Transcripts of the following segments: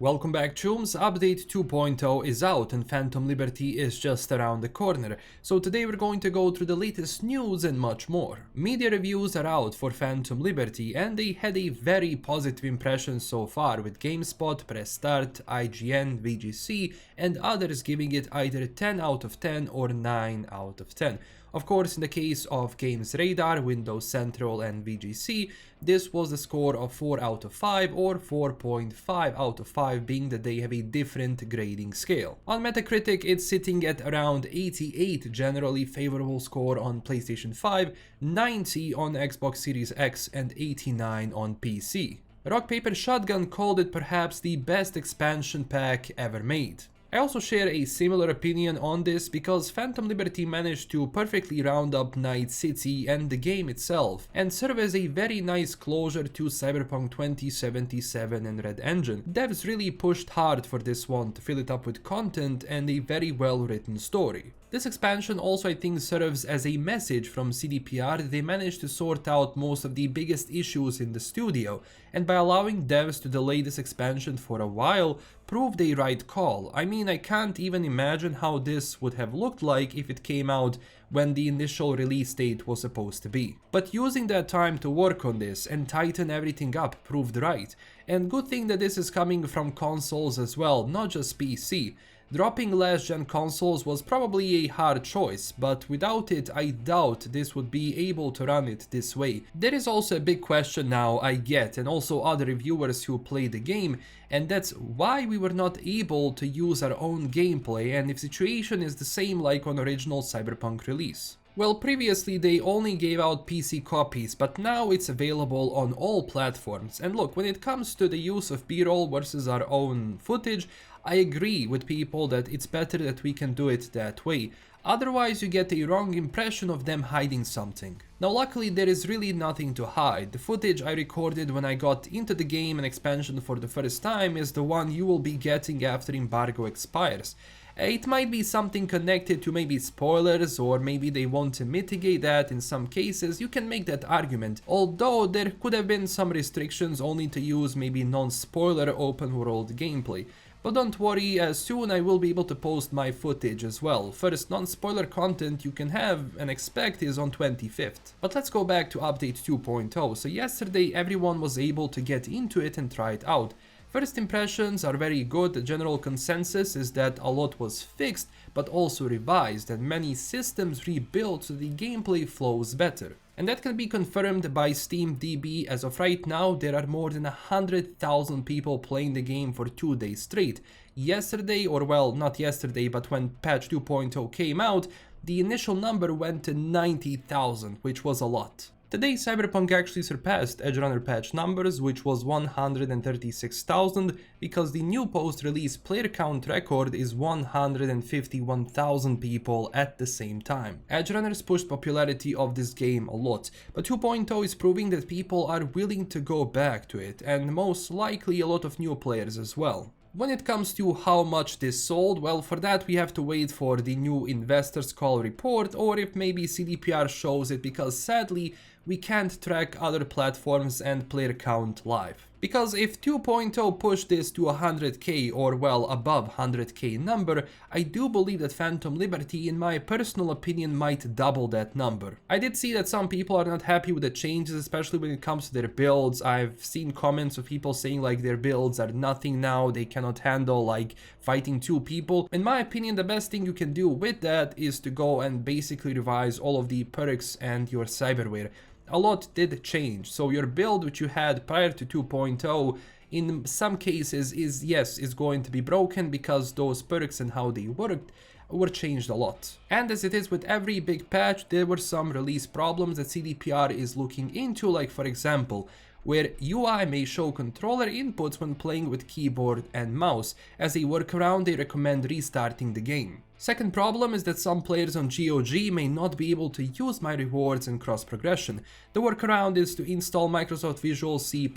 Welcome back, chums. Update 2.0 is out and Phantom Liberty is just around the corner. So today we're going to go through the latest news and much more. Media reviews are out for Phantom Liberty and they had a very positive impression so far, with GameSpot, Press Start, IGN, VGC and others giving it either 10 out of 10 or 9 out of 10. Of course, in the case of Games Radar, Windows Central and VGC, this was a score of 4 out of 5 or 4.5 out of 5, being that they have a different grading scale. On Metacritic, it's sitting at around 88 generally favorable score on PlayStation 5, 90 on Xbox Series X and 89 on PC. Rock Paper Shotgun called it perhaps the best expansion pack ever made. I also share a similar opinion on this because Phantom Liberty managed to perfectly round up Night City and the game itself and serve as a very nice closure to Cyberpunk 2077 and Red Engine. Devs really pushed hard for this one to fill it up with content and a very well written story. This expansion also, I think, serves as a message from CDPR that they managed to sort out most of the biggest issues in the studio, and by allowing devs to delay this expansion for a while, proved a right call. I mean, I can't even imagine how this would have looked like if it came out when the initial release date was supposed to be. But using that time to work on this and tighten everything up proved right, and good thing that this is coming from consoles as well, not just PC. Dropping last-gen consoles was probably a hard choice, but without it I doubt this would be able to run it this way. There is also a big question now I get, and also other reviewers who play the game, and that's why we were not able to use our own gameplay and if situation is the same like on original Cyberpunk release. Well, previously they only gave out PC copies, but now it's available on all platforms. And look, when it comes to the use of BRoll versus our own footage, I agree with people that it's better that we can do it that way. Otherwise you get a wrong impression of them hiding something. Now luckily there is really nothing to hide. The footage I recorded when I got into the game and expansion for the first time is the one you will be getting after embargo expires. It might be something connected to maybe spoilers, or maybe they want to mitigate that. In some cases you can make that argument, although there could have been some restrictions only to use maybe non-spoiler open world gameplay. But don't worry, as soon I will be able to post my footage as well. First non-spoiler content you can have and expect is on 25th. But let's go back to update 2.0. So yesterday everyone was able to get into it and try it out. First impressions are very good. The general consensus is that a lot was fixed but also revised and many systems rebuilt so the gameplay flows better. And that can be confirmed by SteamDB. As of right now, there are more than 100,000 people playing the game for 2 days straight. Yesterday, or well, not yesterday, but when patch 2.0 came out, the initial number went to 90,000, which was a lot. Today, Cyberpunk actually surpassed Edgerunner patch numbers, which was 136,000, because the new post-release player count record is 151,000 people at the same time. Edgerunners pushed popularity of this game a lot, but 2.0 is proving that people are willing to go back to it, and most likely a lot of new players as well. When it comes to how much this sold, well, for that we have to wait for the new investors call report, or if maybe CDPR shows it, because sadly we can't track other platforms and player count live. Because if 2.0 pushed this to 100k or well above 100k number, I do believe that Phantom Liberty, in my personal opinion, might double that number. I did see that some people are not happy with the changes, especially when it comes to their builds. I've seen comments of people saying like their builds are nothing now, they cannot handle like fighting 2 people. In my opinion, the best thing you can do with that is to go and basically revise all of the perks and your cyberware. A lot did change, so your build which you had prior to 2.0 in some cases is going to be broken because those perks and how they worked were changed a lot. And as it is with every big patch, there were some release problems that CDPR is looking into, like for example, where UI may show controller inputs when playing with keyboard and mouse. As a workaround, they recommend restarting the game. Second problem is that some players on GOG may not be able to use my rewards and cross progression. The workaround is to install Microsoft Visual C++.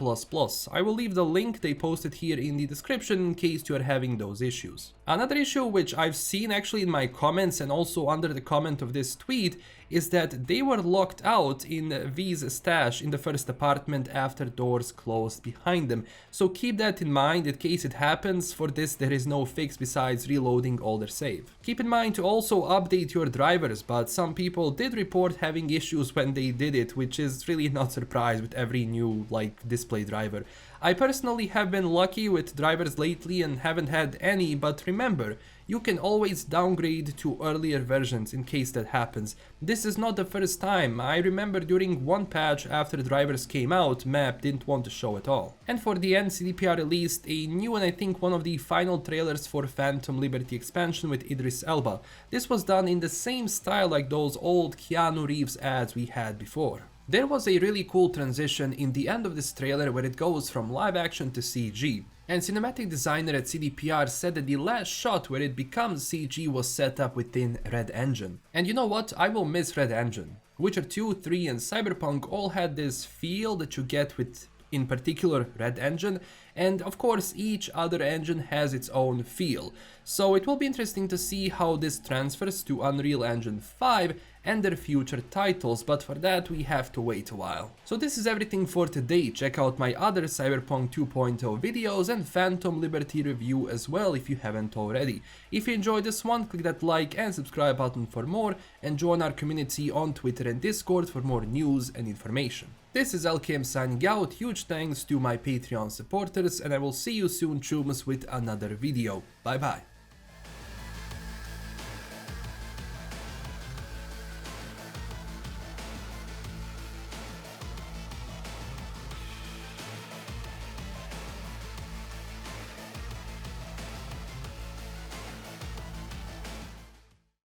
I will leave the link they posted here in the description in case you are having those issues. Another issue which I've seen actually in my comments and also under the comment of this tweet is that they were locked out in V's stash in the first apartment after doors closed behind them. So keep that in mind in case it happens. For this there is no fix besides reloading all their save. Keep in mind to also update your drivers, but some people did report having issues when they did it, which is really not surprised with every new display driver. I personally have been lucky with drivers lately and haven't had any, but remember, you can always downgrade to earlier versions in case that happens. This is not the first time. I remember during one patch after drivers came out, map didn't want to show at all. And for the end, CDPR released a new and I think one of the final trailers for Phantom Liberty expansion with Idris Elba. This was done in the same style like those old Keanu Reeves ads we had before. There was a really cool transition in the end of this trailer where it goes from live action to CG. And cinematic designer at CDPR said that the last shot where it becomes CG was set up within Red Engine. And you know what? I will miss Red Engine. Witcher 2, 3 and Cyberpunk all had this feel that you get with, in particular, Red Engine, and of course each other engine has its own feel. So it will be interesting to see how this transfers to Unreal Engine 5 and their future titles, but for that we have to wait a while. So this is everything for today. Check out my other Cyberpunk 2.0 videos and Phantom Liberty review as well if you haven't already. If you enjoyed this one, click that like and subscribe button for more, and join our community on Twitter and Discord for more news and information. This is LKM signing out. Huge thanks to my Patreon supporters, and I will see you soon, chums, with another video. Bye bye.